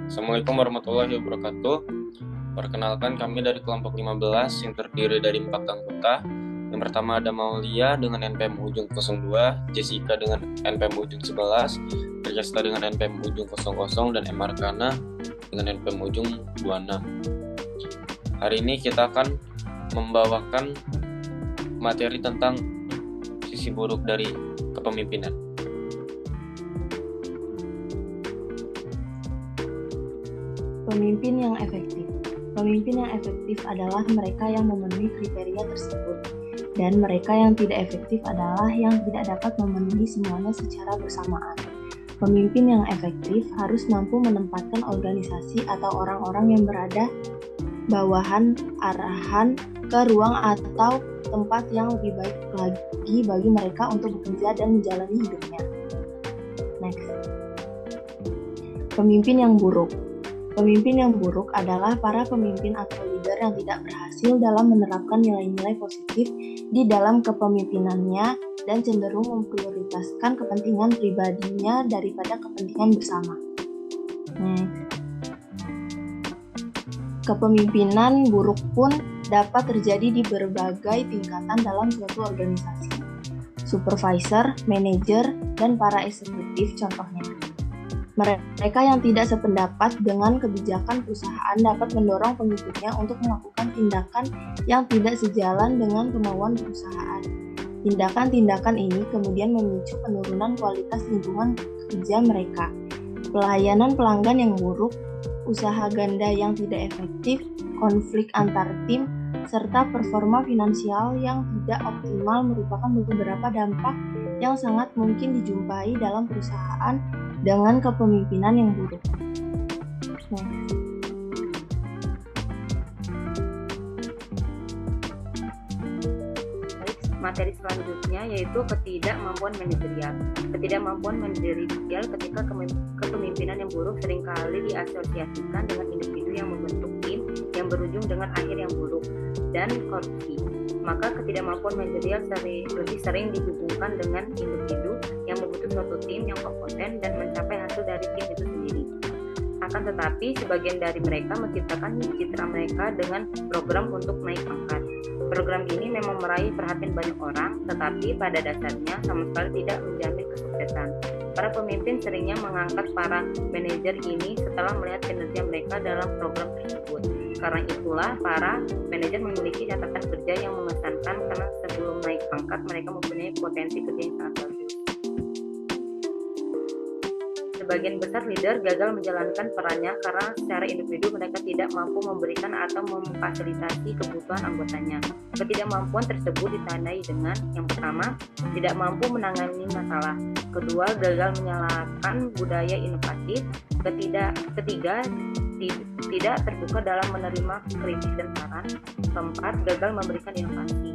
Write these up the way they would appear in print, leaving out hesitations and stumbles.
Assalamualaikum warahmatullahi wabarakatuh. Perkenalkan, kami dari kelompok 15 yang terdiri dari 4 anggota. Yang pertama ada Maulia dengan NPM ujung 02, Jessica dengan NPM ujung 11, Triesta dengan NPM ujung 00, dan Emarkana dengan NPM ujung 26. Hari ini kita akan membawakan materi tentang sisi buruk dari kepemimpinan. Pemimpin yang efektif. Pemimpin yang efektif adalah mereka yang memenuhi kriteria tersebut, dan mereka yang tidak efektif adalah yang tidak dapat memenuhi semuanya secara bersamaan. Pemimpin yang efektif harus mampu menempatkan organisasi atau orang-orang yang berada bawahan arahan ke ruang atau tempat yang lebih baik lagi bagi mereka untuk bekerja dan menjalani hidupnya. Next. Pemimpin yang buruk. Pemimpin yang buruk adalah para pemimpin atau leader yang tidak berhasil dalam menerapkan nilai-nilai positif di dalam kepemimpinannya dan cenderung memprioritaskan kepentingan pribadinya daripada kepentingan bersama. Kepemimpinan buruk pun dapat terjadi di berbagai tingkatan dalam suatu organisasi. Supervisor, manajer, dan para eksekutif contohnya. Mereka yang tidak sependapat dengan kebijakan perusahaan dapat mendorong pengikutnya untuk melakukan tindakan yang tidak sejalan dengan kemauan perusahaan. Tindakan-tindakan ini kemudian memicu penurunan kualitas lingkungan kerja mereka, pelayanan pelanggan yang buruk, usaha ganda yang tidak efektif, konflik antar tim, serta performa finansial yang tidak optimal merupakan beberapa dampak yang sangat mungkin dijumpai dalam perusahaan dengan kepemimpinan yang buruk. Materi selanjutnya yaitu ketidakmampuan manajerial. Ketidakmampuan manajerial ketika kepemimpinan yang buruk seringkali diasosiasikan dengan individu yang membentuk tim yang berujung dengan akhir yang buruk dan korupsi. Maka ketidakmampuan manajerial lebih sering dihubungkan dengan individu yang membentuk suatu tim yang kompeten dan mencapai hasil dari tim itu sendiri. Akan tetapi, sebagian dari mereka menciptakan citra mereka dengan program untuk naik pangkat. Program ini memang meraih perhatian banyak orang, tetapi pada dasarnya sama sekali tidak menjamin kesuksesan. Para pemimpin seringnya mengangkat para manajer ini setelah melihat kinerja mereka dalam program tersebut. Karena itulah para manajer memiliki catatan kerja yang mengesankan karena sebelum naik pangkat mereka mempunyai potensi kerja yang sangat bagus. Sebagian besar leader gagal menjalankan perannya karena secara individu mereka tidak mampu memberikan atau memfasilitasi kebutuhan anggotanya. Ketidakmampuan tersebut ditandai dengan yang pertama, tidak mampu menangani masalah. Kedua, gagal menyalakan budaya inovatif. Ketiga, tidak terbuka dalam menerima kritik dan saran. Keempat, gagal memberikan inovasi.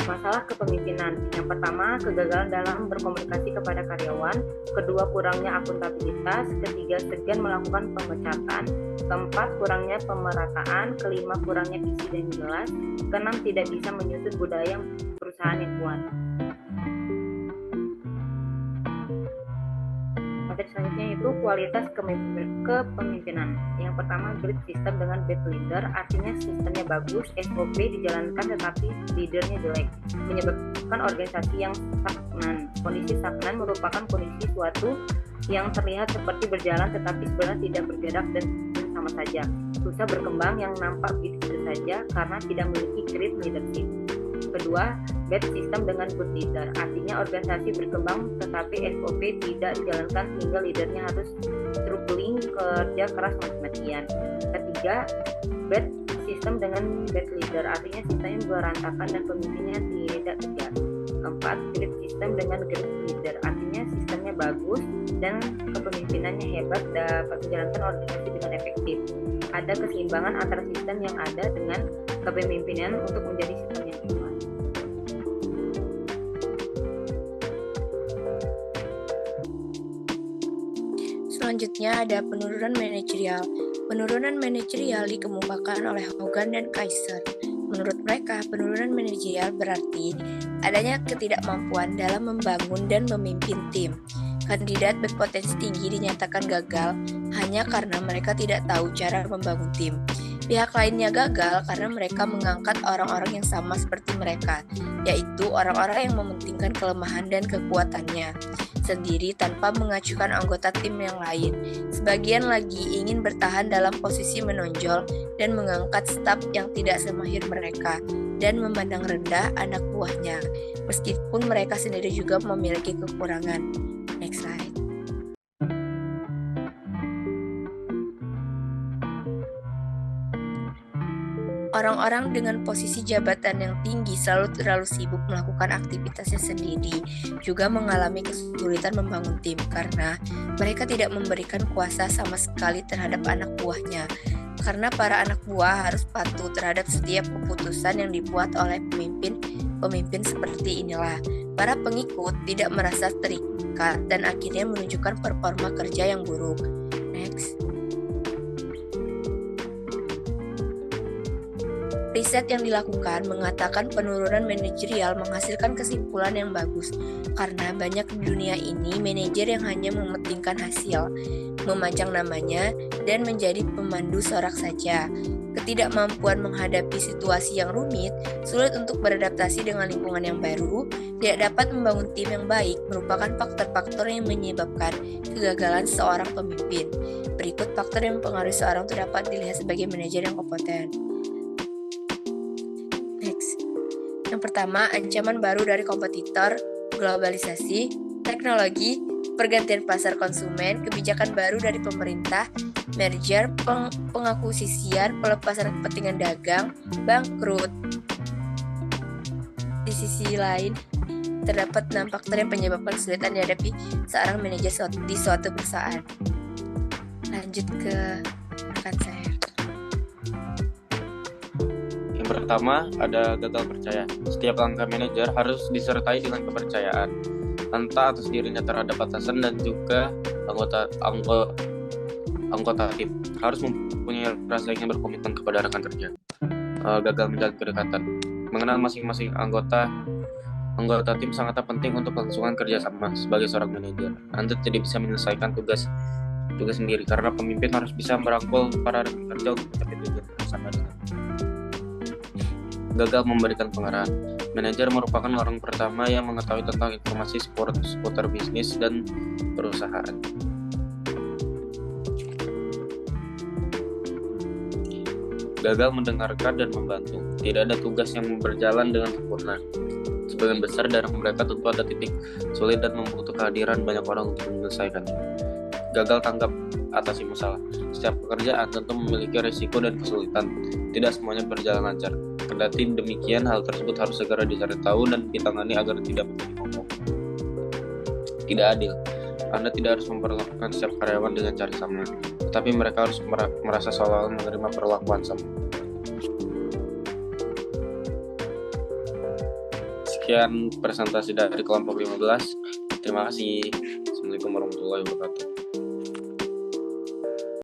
Masalah kepemimpinan. Yang pertama, kegagalan dalam berkomunikasi kepada karyawan. Kedua, kurangnya akuntabilitas. Ketiga, segan melakukan pemecatan. Keempat, kurangnya pemerataan. Kelima, kurangnya visi dan jelas. Keenam, tidak bisa menyusun budaya perusahaan yang kuat. Materi selanjutnya itu kualitas kepemimpinan. Yang pertama, great system dengan bad leader, artinya sistemnya bagus, SOP dijalankan tetapi leadernya jelek, menyebabkan organisasi yang stagnan. Kondisi stagnan merupakan kondisi suatu yang terlihat seperti berjalan tetapi sebenarnya tidak bergerak dan sama saja. Susah berkembang yang nampak begitu saja karena tidak memiliki great leadership. Kedua, bad system dengan good leader, artinya organisasi berkembang tetapi SOP tidak dijalankan sehingga leadernya harus struggling kerja keras mati-matian. Ketiga, bad system dengan bad leader, artinya sistemnya berantakan dan pemimpinnya tidak tegas. Keempat, great system dengan great leader, artinya sistemnya bagus dan kepemimpinannya hebat, dapat menjalankan organisasi dengan efektif. Ada keseimbangan antara sistem yang ada dengan kepemimpinan untuk menjadi sistem yang kuat. Selanjutnya ada penurunan manajerial. Penurunan manajerial dikemukakan oleh Hogan dan Kaiser. Menurut mereka, penurunan manajerial berarti adanya ketidakmampuan dalam membangun dan memimpin tim. Kandidat berpotensi tinggi dinyatakan gagal hanya karena mereka tidak tahu cara membangun tim. Pihak lainnya gagal karena mereka mengangkat orang-orang yang sama seperti mereka, yaitu orang-orang yang mementingkan kelemahan dan kekuatannya sendiri tanpa mengacukan anggota tim yang lain. Sebagian lagi ingin bertahan dalam posisi menonjol dan mengangkat staf yang tidak semahir mereka dan memandang rendah anak buahnya, meskipun mereka sendiri juga memiliki kekurangan. Next slide. Orang-orang dengan posisi jabatan yang tinggi selalu terlalu sibuk melakukan aktivitasnya sendiri, juga mengalami kesulitan membangun tim karena mereka tidak memberikan kuasa sama sekali terhadap anak buahnya. Karena para anak buah harus patuh terhadap setiap keputusan yang dibuat oleh pemimpin seperti inilah. Para pengikut tidak merasa terikat dan akhirnya menunjukkan performa kerja yang buruk. Next. Riset yang dilakukan mengatakan penurunan manajerial menghasilkan kesimpulan yang bagus karena banyak di dunia ini manajer yang hanya mementingkan hasil, memajang namanya, dan menjadi pemandu sorak saja. Ketidakmampuan menghadapi situasi yang rumit, sulit untuk beradaptasi dengan lingkungan yang baru, tidak dapat membangun tim yang baik merupakan faktor-faktor yang menyebabkan kegagalan seorang pemimpin. Berikut faktor yang mempengaruhi seorang itu dapat dilihat sebagai manajer yang kompeten. Next. Yang pertama, ancaman baru dari kompetitor, globalisasi, teknologi, pergantian pasar konsumen, kebijakan baru dari pemerintah, merger, pengakuisisian, pelepasan kepentingan dagang, bangkrut. Di sisi lain, terdapat 6 faktor yang menyebabkan kesulitan dihadapi seorang manajer di suatu perusahaan. Lanjut ke rekan saya. Yang pertama, ada gagal percaya. Setiap langkah manajer harus disertai dengan kepercayaan, entah atas dirinya terhadap atasan dan juga anggota tim. Harus mempunyai rasa ingin berkomitmen kepada rekan kerja. Gagal menjalin kedekatan. Mengenal masing-masing anggota tim sangatlah penting untuk kelangsungan kerjasama. Sebagai seorang manajer, Anda tidak bisa menyelesaikan tugas sendiri karena pemimpin harus bisa merangkul para rekan kerja untuk mencapai tujuan bersama dengan. Gagal memberikan pengarahan. Manajer merupakan orang pertama yang mengetahui tentang informasi seputar bisnis dan perusahaan. Gagal mendengarkan dan membantu. Tidak ada tugas yang berjalan dengan sempurna. Sebagian besar dari mereka tentu ada titik sulit dan membutuhkan kehadiran banyak orang untuk menyelesaikannya. Gagal tanggap atasi masalah. Setiap pekerjaan tentu memiliki risiko dan kesulitan. Tidak semuanya berjalan lancar. Kendati demikian, hal tersebut harus segera dicari tahu dan ditangani agar tidak menjadi momok. Tidak adil. Anda tidak harus memperlakukan setiap karyawan dengan cara sama, tetapi mereka harus merasa seolah-olah menerima perlakuan sama. Sekian presentasi dari kelompok 15. Terima kasih. Assalamualaikum warahmatullahi wabarakatuh.